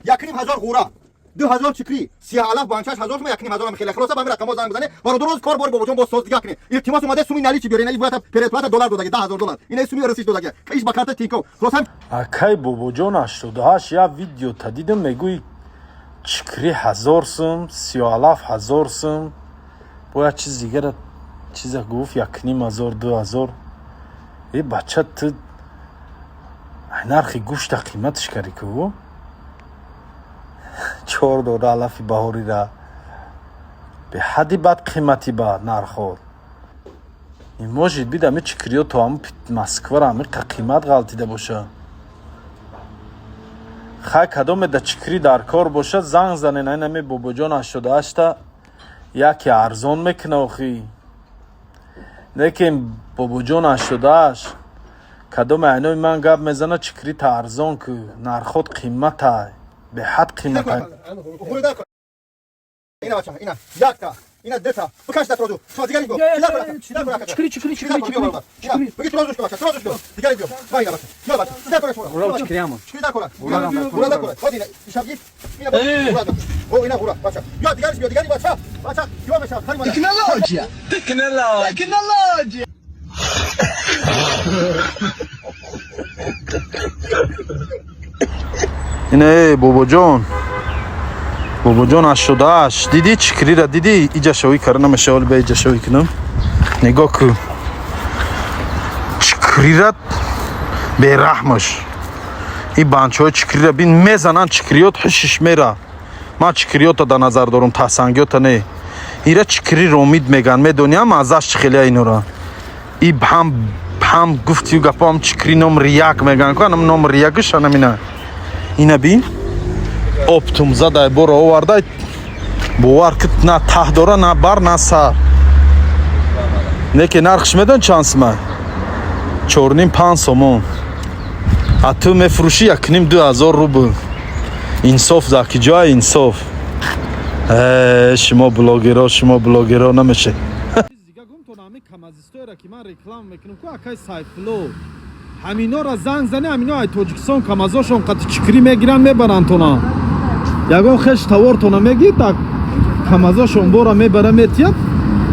1000 غوره 2000 چکری 30000 بانچش 1000 تومن 1000 هم خیلی خلاصه به رقم زنگ بزنه برای درست کار بار بابا جون با ساز دیگه کنه التماس اومده سومی نالی چی بیاره نالی باید پرپلات $100 داده $10000 اینا سومی رسید داده ایش با کارت تینکو خلاص акай бобоҷон 88 я видео та дидам мегӯи чикри 1000 сум 37000 сум бояд чиз дигара чиза гуфт 1500 2000 е бача ту нархи гӯшта қиматиш карӣ ку $4 алафи баҳорира беҳадди бад қимати ба нархот имоҷид бидам и чикриё то ҳам москвара амиқа қимат ғалтида боша хай кадоме да чикри дар кор бошад занг занен айнаме бобоҷон 88 яке арзон мекуна охи лекин бобоҷон 88 кадоме айнои ман гап мезана чикри та арзон ку нархот қимата беҳад қимата اینا بچه اینا یک تا اینا دو تا بکش دست روزو شما دیگری بیو چکری بگی ترازوش که بچه ترازوش که دیگری بیو با اینا بچه یا بچه دیگر کنه شما چکری همون چکری در کنه گوره در کنه خود اینا شب گید اینا بچه او اینا گوره بچه یا دیگریش بیو دیگری بچه کیوا بشه خری مانه تکنولوژیا اینه бобоҷон 88 дидӣ чикрира дидӣ иҷашавӣ кара намешавали ба иҷашавӣ кунам нигоҳ ку чикрира бераҳмаш и банчаҳои чикрира бин мезананд чикриёт ҳушиш мера ман чикриёта да назар дорам таҳсангиёта не ира чикри ромид меган медониам маззаш чӣ хеле инора и ҳам гуфтию гапо ҳам чикри номри 1 меган ку анам номри 1 анамина ина бин оптум задай боро овардай бовар ки на таҳ дора на бар на сар неки нархш медон чанд сума 4,5 сомон а ту мефурӯшӣ 1,5-2000 рубл инсоф заки ҷоя инсоф шумо блогеро намеше ҳаминора занг зане ҳамино ай тоҷикистон камазошон қати чикри мегиранд мебаранд тона ягон хеш тавортона мегӣ так камазошон бора мебара метият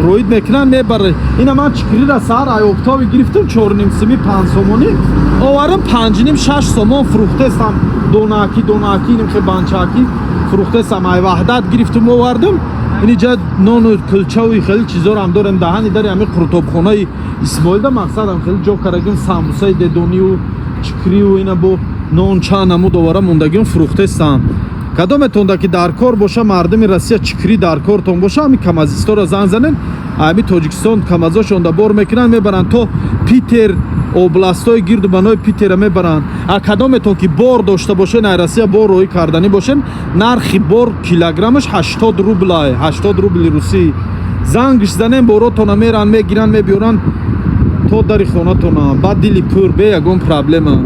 роид мекунанд мебара ина ман чикрира саҳар айобтови гирифтам 4,5 сумӣ 5 сомонӣ оварам 5,5-6 сомон фурӯхтестам донаки нимхе банчаки фурӯхтестам ай ваҳдат гирифтам овардам инҷа нону кулчави хеле чизоро ҳам дорем даҳани дари ҳамин қуртобхонаи исмоилда мақсадам хеле ҷо карагим самбусаи дедонию чикрию ина бо нон чанд намуд овара мондагим фурӯхтестам кадометон ки дар кор боша мардами россия чикри дар кортон боша ҳамин камазисторо занг занен ҳамин тоҷикистон камазошон да бор мекунанд мебаранд то питер областои гирду банои питера мебаранд а кадометон ки бор дошта бошен ай россия бор роҳӣ карданӣ бошен нархи бор килограммаш 80 рубл 80 рубли русӣ зангш занен боротона меранд мегиранд мебиёранд то дари хонатона ба дили пур бе ягон проблема